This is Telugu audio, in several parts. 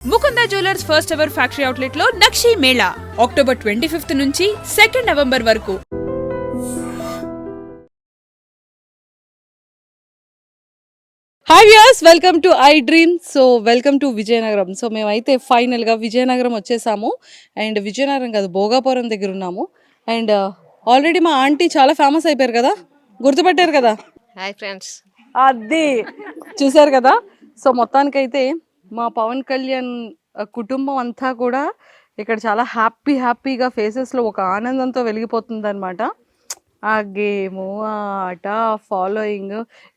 Mukunda jewellers first ever factory outlet లో నక్షి మేళా అక్టోబర్ 25 నుంచి 2 నవంబర్ వరకు. Hi viewers, welcome to I dream. So welcome to Vizianagaram. So మేమైతే ఫైనల్గా విజయనగరం వచ్చేసాము. అండ్ విజయనగరం కాదు, భోగాపురం దగ్గర ఉన్నాము. అండ్ ఆల్రెడీ మా ఆంటీ చాలా ఫేమస్ అయిపోయారు కదా, గుర్తుపట్టారు కదా. Hi friends. అది చూసారు కదా. సో మొత్తానికైతే మా పవన్ కళ్యాణ్ కుటుంబం అంతా కూడా ఇక్కడ చాలా హ్యాపీగా ఫేసెస్లో ఒక ఆనందంతో వెలిగిపోతుంది అనమాట. ఆ గేము, ఆ ఆట, ఫాలోయింగ్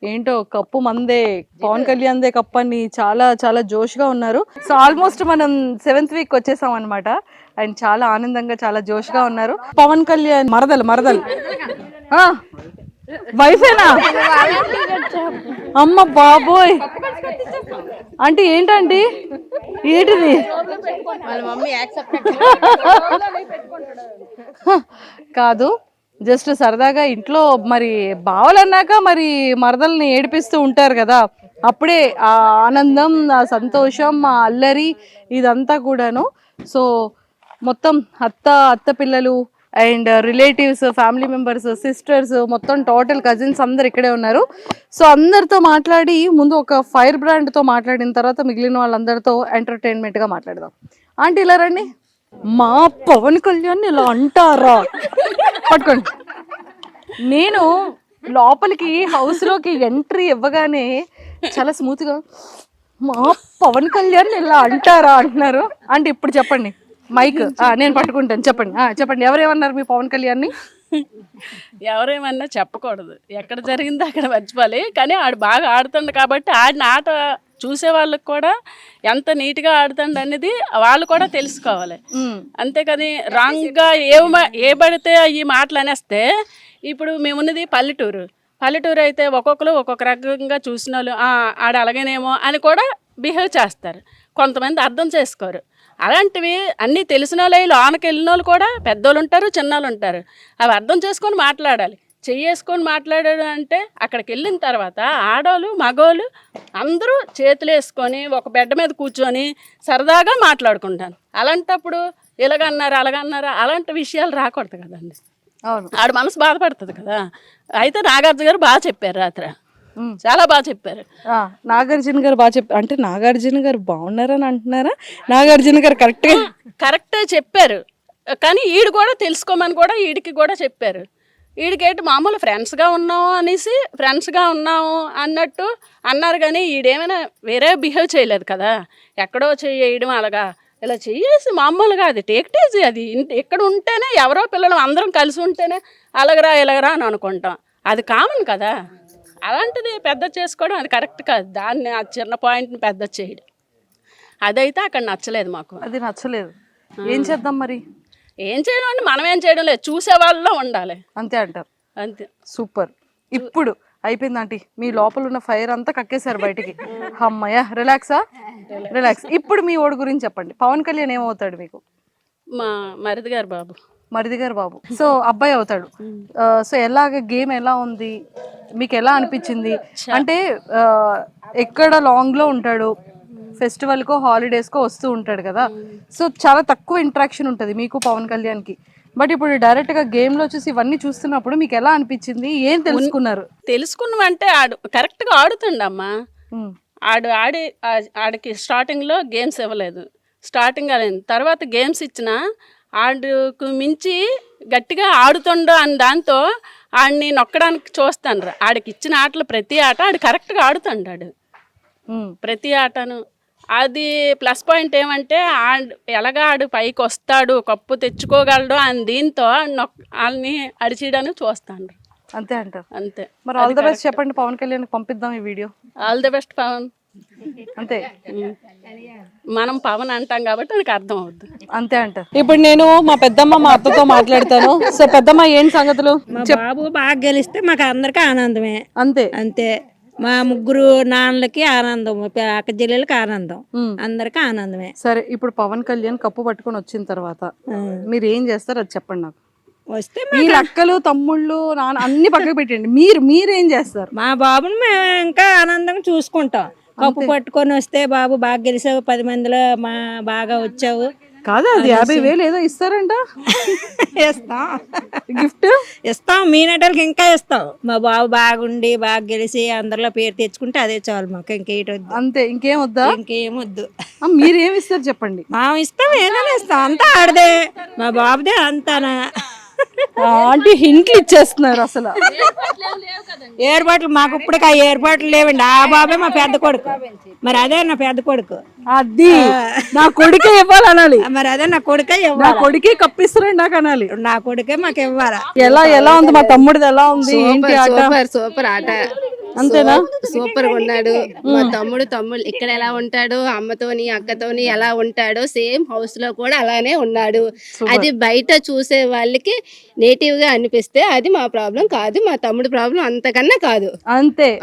ఏంటో కప్పు మందే, పవన్ కళ్యాణ్దే కప్పు అని చాలా జోష్గా ఉన్నారు. సో ఆల్మోస్ట్ మనం 7th వీక్ వచ్చేసాం అనమాట. అండ్ చాలా ఆనందంగా చాలా జోష్గా ఉన్నారు. పవన్ కళ్యాణ్ మరదలు వైఫేనా? అమ్మ బాబోయ్, అంటే ఏంటండి ఏంటిది? కాదు, జస్ట్ సరదాగా ఇంట్లో మరి బావలన్నాక మరి మరదల్ని ఏడిపిస్తూ ఉంటారు కదా, అప్పుడే ఆ ఆనందం, ఆ సంతోషం, ఆ అల్లరి ఇదంతా కూడాను. సో మొత్తం అత్త పిల్లలు and relatives, family members, sisters, మొత్తం టోటల్ కజిన్స్ అందరు ఇక్కడే ఉన్నారు. సో అందరితో మాట్లాడి ముందు ఒక ఫైర్ బ్రాండ్తో మాట్లాడిన తర్వాత మిగిలిన వాళ్ళందరితో ఎంటర్టైన్మెంట్గా మాట్లాడదాం. ఆంటీ ఇలా రండి. మా పవన్ కళ్యాణ్ ఇలా అంటారా? పట్టుకోండి. నేను లోపలికి హౌస్లోకి ఎంట్రీ ఇవ్వగానే చాలా స్మూత్గా మా పవన్ కళ్యాణ్ ఇలా అంటారా అంటున్నారు. అంటే ఇప్పుడు చెప్పండి, మైక్ నేను పట్టుకుంటాను. చెప్పండి ఎవరేమన్నారు మీ పవన్ కళ్యాణ్ని? ఎవరేమన్నా చెప్పకూడదు, ఎక్కడ జరిగిందో అక్కడ మర్చిపోవాలి. కానీ ఆడు బాగా ఆడుతుండు కాబట్టి ఆడిన ఆట చూసే వాళ్ళకి కూడా ఎంత నీట్గా ఆడుతుండ అనేది వాళ్ళు కూడా తెలుసుకోవాలి. అంతేకాని రాంగ్గా ఏ పడితే ఈ మాటలు అనేస్తే, ఇప్పుడు మేమున్నది పల్లెటూరు అయితే ఒక్కొక్కరు ఒక్కొక్క రకంగా చూసిన వాళ్ళు ఆడ అలాగేనేమో అని కూడా బిహేవ్ చేస్తారు. కొంతమంది అర్థం చేసుకోరు. అలాంటివి అన్నీ తెలిసిన వాళ్ళు లోనకి వెళ్ళిన వాళ్ళు కూడా పెద్దోళ్ళు ఉంటారు, చిన్నోళ్ళు ఉంటారు. అవి అర్థం చేసుకొని మాట్లాడాలి. చెయ్యేసుకొని మాట్లాడాడు అంటే అక్కడికి వెళ్ళిన తర్వాత ఆడవాళ్ళు మగవాళ్ళు అందరూ చేతులు వేసుకొని ఒక బెడ్ మీద కూర్చొని సరదాగా మాట్లాడుకుంటాను. అలాంటప్పుడు ఇలాగన్నారు అలాగన్నారు అలాంటి విషయాలు రాకూడదు కదండి. అవును, ఆడు మనసు బాధపడుతుంది కదా. అయితే నాగార్జున గారు బాగా చెప్పారు, రాత్రి చాలా బాగా చెప్పారు. నాగార్జున గారు బాగా చెప్పారు. అంటే నాగార్జున గారు బాగున్నారని అంటున్నారా? నాగార్జున గారు కరెక్టే చెప్పారు. కానీ ఈడు కూడా తెలుసుకోమని కూడా ఈడికి కూడా చెప్పారు. ఈడికేంటి మామూలు ఫ్రెండ్స్గా ఉన్నాము అన్నట్టు అన్నారు. కానీ ఈడేమైనా వేరే బిహేవ్ చేయలేదు కదా. ఎక్కడో చేయడం అలాగా ఇలా చేసి మామూలుగా అది టేక్టేజీ, అది ఇక్కడ ఉంటేనే ఎవరో పిల్లలు అందరం కలిసి ఉంటేనే ఇలాగరా అని అనుకుంటాం. అది కామన్ కదా. అలాంటిది పెద్ద చేసుకోవడం అది కరెక్ట్ కాదు. దాన్ని ఆ చిన్న పాయింట్ని పెద్ద చేయడం అదైతే అక్కడ నచ్చలేదు మాకు. అది నచ్చలేదు. ఏం చేద్దాం మరి? ఏం చేయడం అంటే మనం ఏం చేయడం లేదు, చూసే వాళ్ళలో ఉండాలి. అంతే అంటారు. అంతే. సూపర్. ఇప్పుడు అయిపోయింది ఆంటీ, మీ లోపల ఉన్న ఫైర్ అంతా కక్కేశారు బయటికి. అమ్మయ్య, రిలాక్స్. ఇప్పుడు మీ ఓడి గురించి చెప్పండి. పవన్ కళ్యాణ్ ఏమవుతాడు మీకు? మా మరిది గారు బాబు. సో అబ్బాయి అవుతాడు. సో ఎలాగ గేమ్ ఎలా ఉంది మీకు, ఎలా అనిపించింది? అంటే ఎక్కడ లాంగ్లో ఉంటాడు, ఫెస్టివల్కో హాలిడేస్కో వస్తూ ఉంటాడు కదా. సో చాలా తక్కువ ఇంటరాక్షన్ ఉంటుంది మీకు పవన్ కళ్యాణ్కి. బట్ ఇప్పుడు డైరెక్ట్గా గేమ్లో వచ్చేసి ఇవన్నీ చూస్తున్నప్పుడు మీకు ఎలా అనిపించింది? ఏం తెలుసుకున్నామంటే ఆడు కరెక్ట్గా ఆడుతుండమ్మా. ఆడికి స్టార్టింగ్లో గేమ్స్ ఇవ్వలేదు, స్టార్టింగ్ అయింది. తర్వాత గేమ్స్ ఇచ్చినా ఆడుకు మించి గట్టిగా ఆడుతుండో అని దాంతో ఆడిని నొక్కడానికి చూస్తాను. ఆడికి ఇచ్చిన ఆటలు ప్రతి ఆట ఆడు కరెక్ట్గా ఆడుతుండాడు, ప్రతి ఆటను. అది ప్లస్ పాయింట్ ఏమంటే ఆడు పైకి వస్తాడు, కప్పు తెచ్చుకోగలడు అని దీంతో వాళ్ళని అడిచేయడానికి చూస్తాను. అంతే అంటారు. అంతే. మరి ఆల్ ది బెస్ట్ చెప్పండి, పవన్ కళ్యాణ్ పంపిద్దాం ఈ video. All the best Pawan. అంతే, మనం పవన్ అంటాం కాబట్టి నాకు అర్థం అవుద్ది. అంతే అంటారు. ఇప్పుడు నేను మా పెద్దమ్మ మా అత్తతో మాట్లాడతాను. సో పెద్దమ్మ, ఏంటి సంగతులు? బాబు బాగా గెలిస్తే మాకు అందరికీ ఆనందమే. అంతే. మా ముగ్గురు నాన్నలకి ఆనందం, అక్క చెల్లెలకి ఆనందం, అందరికి ఆనందమే. సరే, ఇప్పుడు పవన్ కళ్యాణ్ కప్పు పట్టుకొని వచ్చిన తర్వాత మీరు ఏం చేస్తారు అది చెప్పండి నాకు. వస్తే మీ అక్కలు తమ్ముళ్ళు నాన్న అన్ని పక్కకు పెట్టండి, మీరేం చేస్తారు? మా బాబుని మేము ఇంకా ఆనందంగా చూసుకుంటాం. కప్పు పట్టుకొని వస్తే బాబు బాగా గెలిచావు 10 మందిలో బాగా వచ్చావు కాదా అది 50,000 ఏదో ఇస్తారంట ఇస్తాం గిఫ్ట్. ఇస్తాం మీ నటలకి ఇంకా ఇస్తాం. మా బాబు బాగుండి బాగా గెలిచి అందరిలో పేరు తెచ్చుకుంటే అదే చాలు మాకు, ఇంకేటొద్దు. అంతే, ఇంకేం వద్దా? ఇంకేమొద్దు. మీరేమి ఇస్తారు చెప్పండి. మా ఇస్తాం, ఏదైనా ఇస్తాం, అంతా ఆడదే మా బాబుదే అంతానా. అంటే హింట్లు ఇచ్చేస్తున్నారు అసలు. ఏర్పాట్లు మాకు ఇప్పటికి ఆ ఏర్పాట్లు లేవండి. ఆ బాబే మా పెద్ద కొడుకు, మరి అదే నా పెద్ద కొడుకు. అది నా కొడుకే ఇవ్వాలనాలి. మరి అదే నా కొడుకే నా ఇవ్వాలి. కొడుకే కప్పిస్తారండి నాకు అనాలి. నా కొడుకే మాకు ఇవ్వాలి. ఎలా ఉంది మా తమ్ముడిది, ఎలా ఉంది ఏంటి ఆట? సూపర్ ఆట. అంతేనా? సూపర్ గా ఉన్నాడు మా తమ్ముడు. ఇక్కడ ఎలా ఉంటాడు, అమ్మతోని అక్కతోని ఎలా ఉంటాడో సేమ్ హౌస్ లో కూడా అలానే ఉన్నాడు. అది బయట చూసే వాళ్ళకి నేటివ్ గా అనిపిస్తే అది మా ప్రాబ్లం కాదు, మా తమ్ముడు ప్రాబ్లం అంతకన్నా కాదు.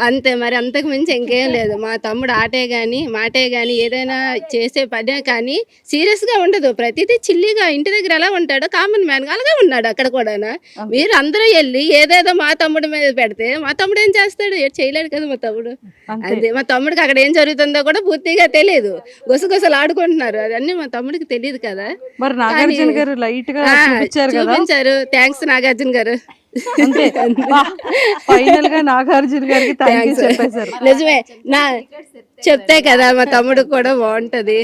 అంతే మరి, అంతకు మించి ఇంకేం లేదు. మా తమ్ముడు ఆటే గాని మాటే గాని ఏదైనా చేసే పనే కానీ సీరియస్ గా ఉండదు. ప్రతిదీ చిల్లిగా ఇంటి దగ్గర ఎలా ఉంటాడో కామన్ మ్యాన్ గా అలాగే ఉన్నాడు అక్కడ కూడా. మీరు అందరూ వెళ్ళి ఏదేదో మా తమ్ముడి మీద పెడితే మా తమ్ముడు ఏం చేస్తాడు? చేయలేడు కదా మా తమ్ముడు. అదే మా తమ్ముడికి అక్కడ ఏం జరుగుతుందో కూడా పూర్తిగా తెలియదు. గుసగుసలు ఆడుకుంటున్నారు, అవన్నీ మా తమ్ముడికి తెలియదు కదా. మరి నాగార్జున గారు లైట్ గా చూపించారు. థ్యాంక్స్ నాగార్జున గారు. ఫైనల్ గా నాగార్జున గారికి థాంక్స్ చెప్పేశారు. నిజమే, చెప్తే కదా మా తమ్ముడు కూడా బాగుంటది.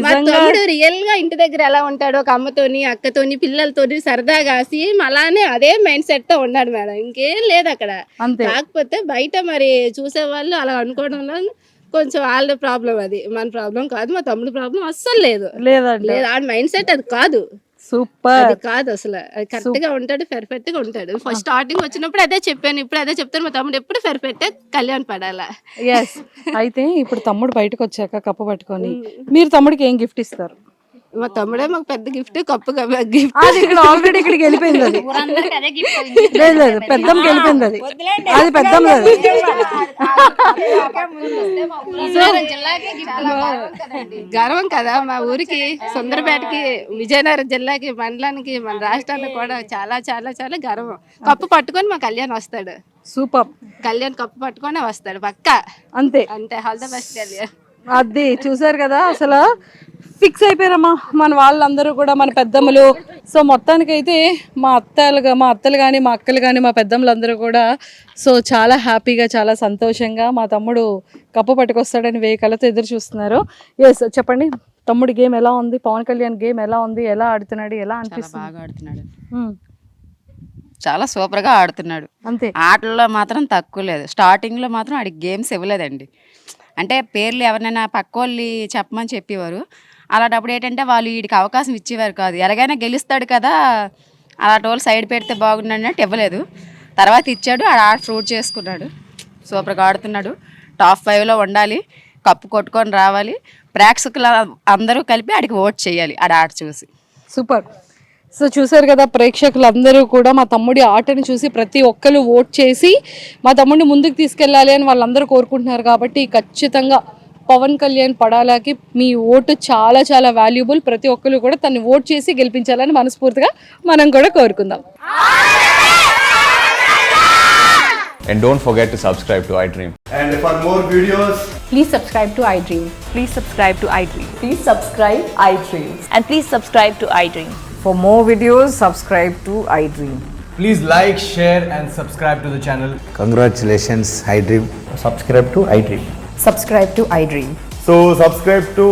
మా తమ్ముడు రియల్ గా ఇంటి దగ్గర ఎలా ఉంటాడో, ఒక అమ్మతోని అక్కతోని పిల్లలతోని సరదాగా సేమ్ అలానే అదే మైండ్ సెట్ తో ఉన్నాడు మేడం. ఇంకేం లేదు అక్కడ. కాకపోతే బయట మరి చూసే వాళ్ళు అలా అనుకోవడంలో కొంచెం వాళ్ళ ప్రాబ్లం, అది మన ప్రాబ్లం కాదు. మా తమ్ముడు ప్రాబ్లం అస్సలు లేదు. ఆ మైండ్ సెట్ అది కాదు. సూపర్, అది కాదు అసలు. అది కరెక్ట్ గా ఉంటాడు, పర్ఫెక్ట్ గా ఉంటాడు. ఫస్ట్ స్టార్టింగ్ వచ్చినప్పుడు అదే చెప్పాను, ఇప్పుడు అదే చెప్తాను. మా తమ్ముడు ఎప్పుడు పర్ఫెక్ట్ కళ్యాణ్ పడాలా. అయితే ఇప్పుడు తమ్ముడు బయటకు వచ్చాక కప్పు పట్టుకొని మీరు తమ్ముడికి ఏం గిఫ్ట్ ఇస్తారు? మా తమ్ముడే మాకు పెద్ద గిఫ్ట్, కప్పు గిఫ్ట్. ఇక్కడ ఆల్రెడీ ఇక్కడికి వెళ్ళిపోయింది అది. లేదు పెద్దమ్మకి వెళ్ళిపోయింది అది. అది పెద్దమ్మ. గర్వం కదా మా ఊరికి, సుందరపేటకి, విజయనగరం జిల్లాకి, మండలానికి, మన రాష్ట్రానికి కూడా చాలా చాలా చాలా గర్వం. కప్పు పట్టుకొని మా కళ్యాణ్ వస్తాడు. సూపర్. కళ్యాణ్ కప్పు పట్టుకొని వస్తాడు పక్కా. అంతే. All the best Kalyan. అది చూసారు కదా, అసలు ఫిక్స్ అయిపోయారమ్మా మన వాళ్ళందరూ కూడా, మన పెద్దమ్మలు. సో మొత్తానికైతే మా అత్తలు కానీ మా అక్కలు కానీ మా పెద్దమ్మలందరూ కూడా సో చాలా హ్యాపీగా చాలా సంతోషంగా మా తమ్ముడు కప్పు పట్టుకొస్తాడని వేయి కళ్ళతో ఎదురు చూస్తున్నారు. ఎస్, చెప్పండి తమ్ముడి గేమ్ ఎలా ఉంది? పవన్ కళ్యాణ్ గేమ్ ఎలా ఉంది? ఎలా ఆడుతున్నాడు? ఎలా అనిపిస్తుంది? బాగా ఆడుతున్నాడు, చాలా సూపర్ గా ఆడుతున్నాడు. అంతే. ఆటల్లో మాత్రం తక్కువ లేదు. స్టార్టింగ్ లో మాత్రం ఆడికి గేమ్స్ ఇవ్వలేదండి. అంటే పేర్లు ఎవరినైనా పక్క వాళ్ళు చెప్పమని చెప్పేవారు. అలాంటప్పుడు ఏంటంటే వాళ్ళు వీడికి అవకాశం ఇచ్చేవారు కాదు. ఎలాగైనా గెలుస్తాడు కదా, అలాంటి వాళ్ళు సైడ్ పెడితే బాగుండన్నట్టు ఇవ్వలేదు. తర్వాత ఇచ్చాడు, ఆడ ఫ్రూట్ చేసుకున్నాడు. సూపర్గా ఆడుతున్నాడు. టాప్ 5లో ఉండాలి, కప్పు కొట్టుకొని రావాలి. ప్రేక్షకులు అందరూ కలిపి ఆడికి ఓట్ చేయాలి ఆట చూసి. సూపర్. సో చూసారు కదా ప్రేక్షకులందరూ కూడా మా తమ్ముడి ఆటను చూసి ప్రతి ఒక్కరు ఓట్ చేసి మా తమ్ముడిని ముందుకు తీసుకెళ్ళాలి అని వాళ్ళందరూ కోరుకుంటున్నారు. కాబట్టి ఖచ్చితంగా పవన్ కళ్యాణ్ పడాలాకి మీ ఓటు చాలా చాలా వాల్యుబుల్. ప్రతి ఒక్కరు కూడా తను ఓట్ చేసి గెలిపించాలని మనస్ఫూర్తిగా మనం కూడా కోరుకుందాం. And don't forget to subscribe to iDream. And for more videos, please subscribe to iDream. Please subscribe to iDream. Please subscribe iDream. And please subscribe to iDream. For more videos, subscribe to iDream. please like, share and subscribe to the channel. Congratulations, iDream. Subscribe to iDream. Subscribe to iDream. So subscribe to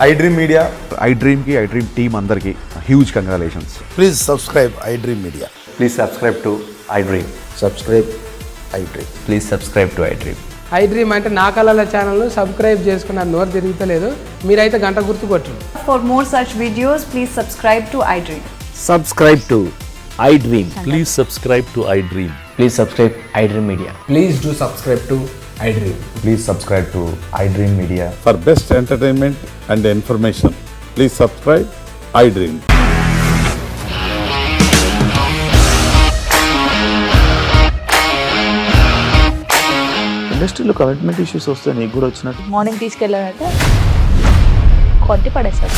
iDream Media. iDream ki iDream team andarki huge congratulations. Please subscribe iDream Media. Please subscribe to iDream. Subscribe iDream. Please subscribe to iDream. iDream అంటే నా కళల ఛానల్ సబ్స్క్రైబ్ చేసుకున్న నోరు తిరుగుతలేదు, మీరైతే గంట గుర్తు కొట్టండి. For more such videos, please subscribe to iDream. Subscribe to iDream. Please subscribe to iDream. Please subscribe iDream Media. Please do subscribe to iDream. Please subscribe to iDream Media. For best entertainment and information, please subscribe iDream. ఇండస్ట్రీలో కమిట్మెంట్ ఇష్యూస్ వస్తే నీకు కూడా వచ్చినట్టు మార్నింగ్ తీసుకెళ్ళాడంటే కొట్టి పడేస్తాడు.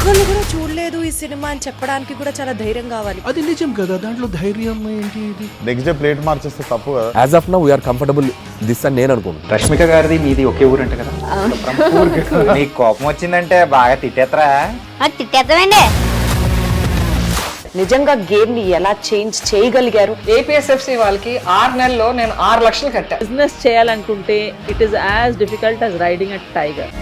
కళ్ళు కూడా చూడలేదు, ఈ సినిమా అని చెప్పడానికి కూడా చాలా ధైర్యం కావాలి. అది నిజం కదా, దాంట్లో ధైర్యం ఏంటి? ఇది నెక్స్ట్ డే ప్లేట్ మార్చేస్తే తప్పు కదా. As of now we are comfortable this అని నేను అనుకుంటున్నాను. రష్మిక గారిది మీది ఒకే ఊరంట కదా. నీకు కోపం వచ్చిందంటే బాగా తిట్టేత్తరా? తిట్టేద్దామండి. నిజంగా గేమ్ ని ఎలా చేంజ్ చేయగలిగారు? ఏపీఎస్ఎఫ్సి వాళ్ళకి 6 నెలల్లో నేను 6 లక్షలు కట్టా. బిజినెస్ చేయాలనుకుంటే it is as difficult as riding a tiger.